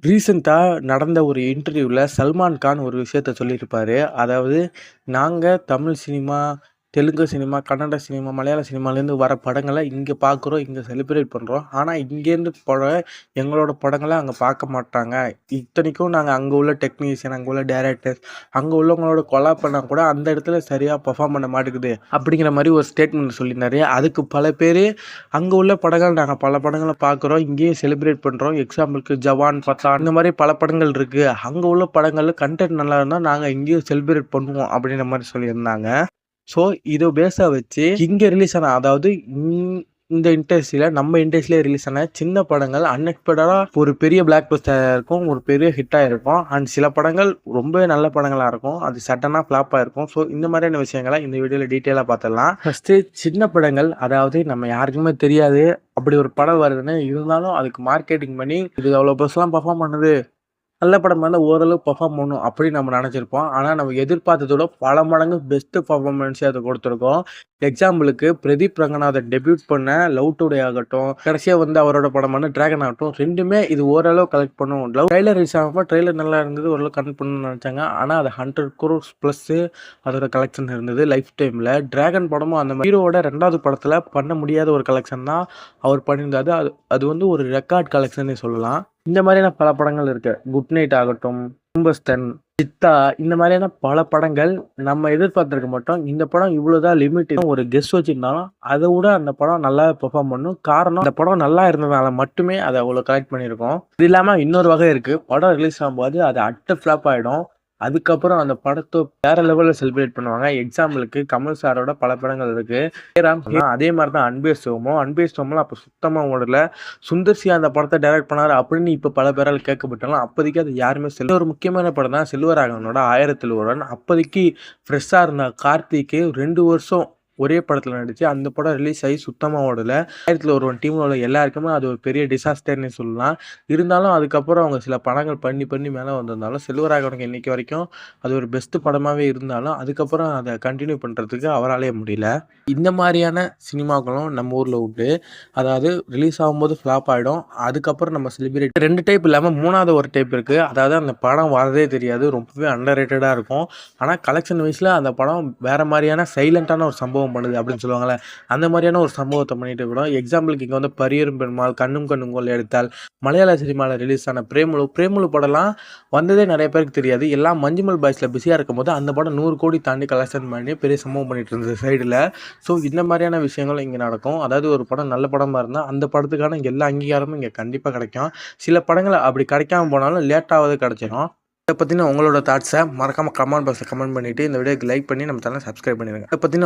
ரீசென்ட்டா நடந்த ஒரு இன்டர்வியூல சல்மான் கான் ஒரு விஷயத்த சொல்லியிருப்பாரு. அதாவது, நாங்க Tamil cinema, Telugu cinema, Kannada cinema, மலையாள சினிமாலேருந்து வர படங்கள இங்க பார்க்குறோம், இங்க செலிப்ரேட் பண்றோம். ஆனா, இங்கேருந்து எங்களோட படங்கள அங்க பார்க்க மாட்டாங்க. இத்தனைக்கும் நாங்க அங்க உள்ள டெக்னீஷியன், அங்க உள்ள டைரக்டர்ஸ், அங்க உள்ளவங்களோட கொலாப் பண்ணா கூட அந்த இடத்துல சரியா பெர்ஃபார்ம் பண்ண மாட்டேங்குது. அப்படிங்கிற மாரி ஒரு ஸ்டேட்மெண்ட் சொல்லியிருந்தாரு. அதுக்கு பல பேரு அங்க உள்ள படங்கள் நாங்க பல படங்கள பார்க்குறோம். இங்கேயும் செலிப்ரேட் பண்றோம். எக்ஸாம்பிளுக்கு ஜவான், பத்தான் இந்த மாரி பல படங்கள் இருக்கு. அங்க உள்ள படங்கள்ல கன்டென்ட் நல்லா இருந்தா நாங்க இங்கேயும் செலிப்ரேட் பண்ணுவோம் அப்படின்ற மாரி சொல்லியிருந்தாங்க. ஸோ இத பேஸா வச்சு இங்க ரிலீஸ் ஆன அதாவது இந்த இண்டஸ்ட்ரியில நம்ம இண்டஸ்ட்ரியில ரிலீஸ் ஆன சின்ன படங்கள் அன்எக்ஸ்பெக்டடா ஒரு பெரிய பிளாக் பஸ்டரா இருக்கும். ஒரு பெரிய ஹிட்டா இருக்கும். அண்ட் சில படங்கள் ரொம்பவே நல்ல படங்களா இருக்கும். அது சடனா ஃபிளாப்பா இருக்கும். ஸோ இந்த மாதிரியான விஷயங்கள இந்த வீடியோல டீட்டெயிலா பார்த்துடலாம். ஃபர்ஸ்ட் சின்ன படங்கள், அதாவது நம்ம யாருக்குமே தெரியாது. அப்படி ஒரு படம் வருதுன்னு இருந்தாலும் அதுக்கு மார்க்கெட்டிங் பண்ணி இது அவ்வளோ பஸ்லாம் பெர்ஃபார்ம் பண்ணுது. நல்ல படமா இருந்தா ஓரளவு பெர்ஃபார்ம் பண்ணும் அப்படின்னு நம்ம நினைச்சிருப்போம். ஆனா நம்ம எதிர்பார்த்ததோட பல மடங்கு பெஸ்ட் பெர்ஃபார்மன்ஸே அது கொடுத்துருக்கோம். எக்ஸாம்பிளுக்கு பிரதீப் ரங்கநாதன் டெபியூட் பண்ண லவ் டுடே ஆகட்டும், கடைசியா வந்து அவரோட படமான டிராகன் ஆகட்டும், ரெண்டுமே இது ஓரளவு கலெக்ட் பண்ணும். லவ் ட்ரெய்லர் ரிலீஸ் ஆனப்போ ட்ரெய்லர் நல்லா இருந்தது, ஓரளவு கனெக்ட் பண்ணணும்னு நினைச்சாங்க. ஆனா அது 100 crores பிளஸ் அதோட கலெக்ஷன் இருந்தது லைஃப் டைம்ல. டிராகன் படமும் அந்த ஹீரோவோட 2வது படத்துல பண்ண முடியாத ஒரு கலெக்ஷன் தான் அவர் பண்ணியிருந்தாரு. அது வந்து ஒரு ரெக்கார்ட் கலெக்ஷன் சொல்லலாம். இந்த மாதிரியான பல படங்கள் இருக்கு. குட் நைட் ஆகட்டும், கும்பஸ்தன், சித்தா இந்த மாதிரியான பல படங்கள் நம்ம எதிர்பார்த்திருக்க மாட்டோம். இந்த படம் இவ்வளவுதான் லிமிட் ஒரு கெஸ் வச்சிருந்தாலும் அதை விட அந்த படம் நல்லா பெர்ஃபார்ம் பண்ணும். காரணம் அந்த படம் நல்லா இருந்ததுனால மட்டுமே அதை அவ்வளவு கலெக்ட் பண்ணியிருக்கோம். இது இல்லாம இன்னொரு வகை இருக்கு. படம் ரிலீஸ் ஆகும்போது அது அட்ட ஃபிளாப் ஆயிடும். அதுக்கப்புறம் அந்த படத்தை வேற லெவல்ல செலிப்ரேட் பண்ணுவாங்க. எக்ஸாம்பிளுக்கு கமல் சாரோட பல படங்கள் இருக்கு. அதே மாதிரி தான் அன்பே சிவமும். அன்பே சிவம்லாம் அப்ப சுத்தமா ஓடல. சுந்தர் சி அந்த படத்தை டைரக்ட் பண்ணாரு அப்படின்னு இப்ப பல பேரால் கேட்கப்பட்டாலும் அப்போதைக்கு அது யாருமே ஒரு முக்கியமான படம் தான் செல்வராகவனோட 1000ல் ஒருவன். அப்போதைக்கு ஃப்ரெஷ்ஷா இருந்த கார்த்திக்கு 2 வருஷம் ஒரே படத்துல நடிச்சு அந்த படம் ரிலீஸ் ஆகி சுத்தமா ஓடல. 1000ல் ஒருவன் டீம்ல உள்ள எல்லாருக்குமே அது ஒரு பெரிய டிசாஸ்டர்னே சொல்லலாம். இருந்தாலும் அதுக்கப்புறம் அவங்க சில படங்கள் பண்ணி மேல வந்திருந்தாலும் செல்வராகவனுக்கு இன்னைக்கு வரைக்கும் அது ஒரு பெஸ்ட் படமாவே இருந்தாலும் அதுக்கப்புறம் அதை கண்டினியூ பண்றதுக்கு அவராலே முடியல. இந்த மாதிரியான சினிமாக்களும் நம்ம ஊர்ல உண்டு. அதாவது ரிலீஸ் ஆகும்போது ஃப்ளாப் ஆகிடும். அதுக்கப்புறம் நம்ம செலிப்ரேட் 2 டைப் இல்லாமல் 3வது ஒரு டைப் இருக்குது. அதாவது அந்த படம் வரதே தெரியாது, ரொம்பவே அண்டர் ரேட்டடாக இருக்கும். ஆனால் கலெக்ஷன் வைஸில் அந்த படம் வேறு மாதிரியான சைலண்ட்டான ஒரு சம்பவம் பண்ணுது அப்படின்னு சொல்லுவாங்கள்ல, அந்த மாதிரியான ஒரு சம்பவத்தை பண்ணிட்டு இருக்கணும். எக்ஸாம்பிளுக்கு இங்கே வந்து பரியரும் பெருமாள், கண்ணும் கண்ணும் கொள்ளை எடுத்தால், மலையாள சினிமாவில் ரிலீஸ் ஆன பிரேமுலு படம்லாம் வந்ததே நிறைய பேருக்கு தெரியாது. எல்லாம் மஞ்சுமல் பாய்ஸில் பிஸியாக இருக்கும்போது அந்த படம் 100 கோடி தாண்டி கலெக்ஷன் பண்ணி பெரிய சம்பவம் பண்ணிட்டு இருந்தது சைடில். ஸோ இந்த மாதிரியான விஷயங்கள் இங்கே நடக்கும். அதாவது ஒரு படம் நல்ல படமாக இருந்தால் அந்த படத்துக்கான எல்லா அங்கீகாரமும் இங்கே கண்டிப்பாக கிடைக்கும். சில படங்கள் அப்படி கிடைக்காம போனாலும் லேட்டாவது கிடைச்சிடும். இதை பற்றின உங்களோட தாட்ஸை மறக்காமல் கமெண்ட் பாக்ஸில் கமெண்ட் பண்ணிவிட்டு இந்த வீடியோக்கு லைக் பண்ணி நம்ம சேனலை சப்ஸ்கிரைப் பண்ணிடுங்க. இதை பற்றின